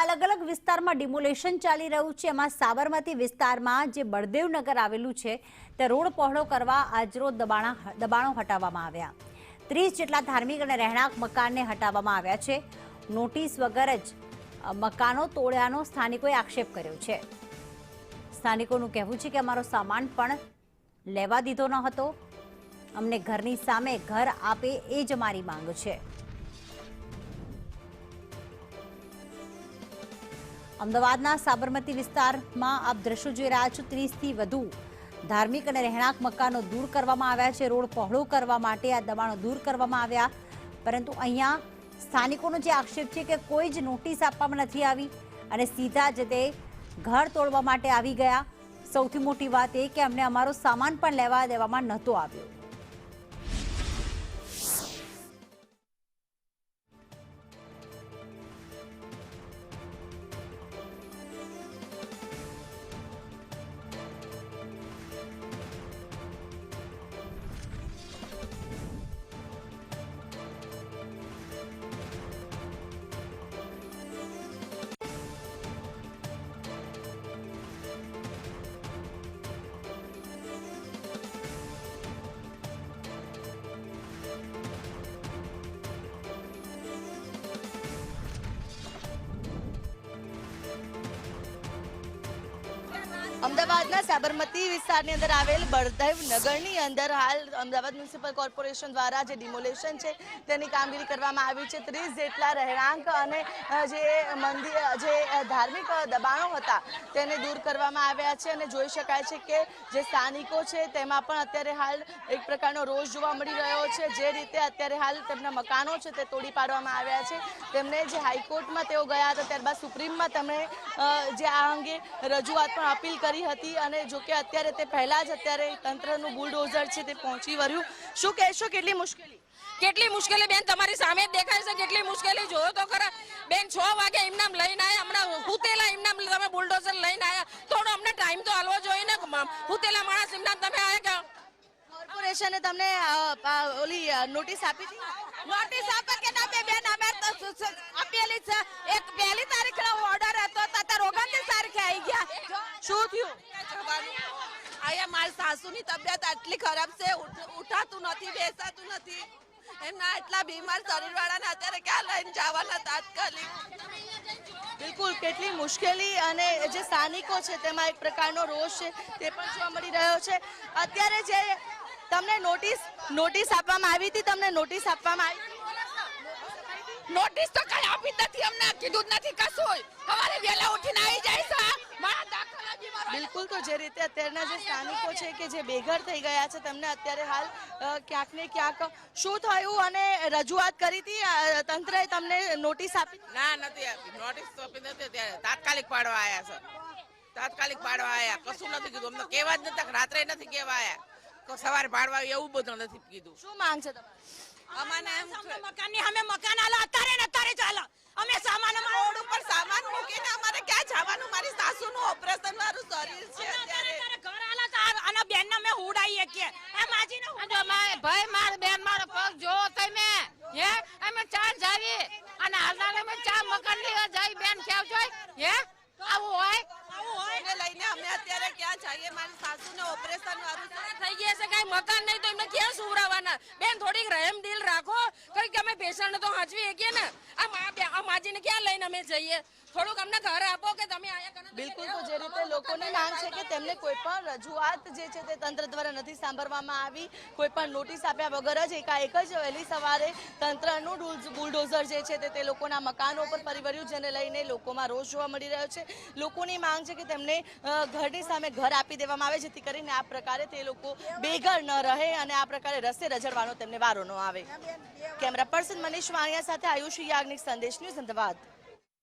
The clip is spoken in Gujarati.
અલગ અલગ વિસ્તારમાં ડિમોલેશન ચાલી રહ્યું છે। એમાં સાબરમતી વિસ્તારમાં જે બળદેવનગર આવેલું છે તે રોડ પહોળો કરવા આજરોજ દબાણો હટાવવામાં આવ્યા। 30 જેટલા ધાર્મિક અને રહેણાંક મકાનને હટાવવામાં આવ્યા છે। નોટિસ વગર જ મકાનો તોડ્યાનો સ્થાનિકોએ આક્ષેપ કર્યો છે। સ્થાનિકોનું કહેવું છે કે અમારો સામાન પણ લેવા દીધો ન હતો, અમને ઘરની સામે ઘર આપે એ જ અમારી માંગ છે। અમદાવાદના સાબરમતી વિસ્તારમાં આપ દ્રશ્યો જોઈ રહ્યા છો। 30 થી વધુ ધાર્મિક અને રહેણાંક મકાનો દૂર કરવામાં આવ્યા છે। રોડ પહોળો કરવા માટે આ દબાણો દૂર કરવામાં આવ્યા, પરંતુ અહીંયા સ્થાનિકોનો જે આક્ષેપ છે કે કોઈ જ નોટિસ આપવામાં નથી આવી અને સીધા જ તે ઘર તોડવા માટે આવી ગયા। સૌથી મોટી વાત એ કે અમને અમારો સામાન પણ લેવા દેવામાં નહોતો આવ્યો। અમદાવાદના સાબરમતી વિસ્તારની અંદર આવેલ બળદેવનગરની અંદર હાલ અમદાવાદ મ્યુનિસિપલ કોર્પોરેશન દ્વારા જે ડિમોલેશન છે તેની કામગીરી કરવામાં આવી છે। 30 જેટલા રહેણાંક અને જે મંદિર જે ધાર્મિક દબાણો હતા તેને દૂર કરવામાં આવ્યા છે અને જોઈ શકાય છે કે જે સ્થાનિકો છે તેમાં પણ અત્યારે હાલ એક પ્રકારનો રોષ જોવા મળી રહ્યો છે। જે રીતે અત્યારે હાલ તેમના મકાનો છે તે તોડી પાડવામાં આવ્યા છે। તેમને જે હાઈકોર્ટમાં તેઓ ગયા હતા, ત્યારબાદ સુપ્રીમમાં તેમણે જે આ અંગે રજૂઆત પણ અપીલ કરી હતી અને જો કે અત્યારે તે પહેલા જ અત્યારે તંત્રનું બુલડોઝર છે તે પહોંચી વળ્યું। શું કહેશો, કેટલી મુશ્કેલી બેન તમારી સામે જ દેખાય છે? કેટલી મુશ્કેલી જોયો તો ખરા બેન। 6 વાગે એમનામ લઈને આવ્યા, હમણાં હુતેલા એમનામ તમે બુલડોઝર લઈને આવ્યા, થોડો અમને ટાઈમ તો આલવો જોઈએ ને। હુતેલા માણસ એમનામ તમે આવ્યા કે કોર્પોરેશને તમને ઓલી નોટિસ આપી હતી? નોટિસ આપે કે ના બેન, અમે તો આપેલી છે। એક 1 તારીખનો ઓર્ડર હતો, અત્યારે 29 તારીખે આવી ગયા। શું થયું? અહીંયા મારી સાસુની તબિયત આટલી ખરાબ છે, ઉઠાતું નથી, બેસાતું નથી। એમના એટલા બીમાર શરીરવાળાને અત્યારે ક્યાં લઈને જવાના તાત્કાલિક? બિલકુલ, કેટલી મુશ્કેલી અને જે સ્થાનિકો છે તેમાં એક પ્રકારનો રોષ છે તે પણ જોવા મળી રહ્યો છે। અત્યારે જે તમને નોટિસ આપવામાં આવી હતી, તમને નોટિસ આપવામાં આવી? નોટિસ તો કઈ આપી જ નથી, અમને કીધું જ નથી કશું। સવારે વહેલા ઉઠીને આવી જાય છે મારા દાખલા બીમાર। બિલકુલ, તો જે રીતે અત્યારના જે સ્થાનિકો છે કે જે બેઘર થઈ ગયા છે તેમને અત્યારે હાલ ક્યાંક ને ક્યાંક શું થયું અને રજૂઆત કરી હતી, તંત્રએ તમને નોટિસ આપી? ના, નથી આપી નોટિસ, તો આપી નથી। ત્યારે તાત્કાલિક પાડવા આવ્યા છે, તાત્કાલિક પાડવા આવ્યા, કશું નથી કીધું અમને, કહેવા જ નતા, રાત્રે નથી કહેવા આવ્યા, સવારે પાડવા એવું બધું નથી કીધું। શું માંગ છે તમારી? અમાને એમ મકાનની અમે મકાન આલો અત્યારે ચાલો, અમે સામાન રોડ ઉપર સામાન મૂકીને અમારે ક્યાં જવાનું? મારી સાસુનું ઓપરેશન વાળું શરીર છે અત્યારે ઘર આલો તો આના બેનને મે હુડાઈએ કે એ માજીને હુડાય ભાઈ માર બેન મારો પગ જો તમે હે અમે ચાર જાવી અને હાલનાલે મે ચાર મકાન લેવા જાય બેન કેવ જોઈ હે આવું હોય એને લઈને અમે અત્યારે ક્યાં જઈએ? મારી સાસુને ઓપરેશન વાળું થઈ ગયા છે, કઈ મકાન નહીં તો એમને ક્યાં સુવરાવાના? બેન થોડીક રહેમ દિલ રાખો, કઈ કે અમે પેશન્ટ તો હાંચવી શકીએ ને। આ માજીને ક્યાં લઈને અમે જઈએ? થોડુંક અમને ઘર આપો કે તમે આયા કરો। બિલકુલ, તો જે રીતે લોકોની માંગ છે કે તેમને કોઈ પણ રજૂઆત જે છે તે તંત્ર દ્વારા નથી સાંભળવામાં આવી। કોઈ પણ નોટિસ આપ્યા વગર જ એકાએક જ વહેલી સવારે તંત્રનું બુલડોઝર જે છે તે લોકોના મકાનો પર ફરી વળ્યું, જેને લઈને લોકોમાં રોષ જોવા મળી રહ્યો છે। લોકોની માંગ છે કે તેમને ઘરની સામે ઘર આપી દેવામાં આવે, જેથી કરીને આ પ્રકારે તે લોકો બેઘર ન રહે અને આ પ્રકારે રસ્તે રજડવાનો તેમને વારો ન આવે। કેમેરા પર્સન મનીષ વાણિયા સાથે આયુષી યાજ્ઞિક, સંદેશ ન્યૂઝ, અમદાવાદ।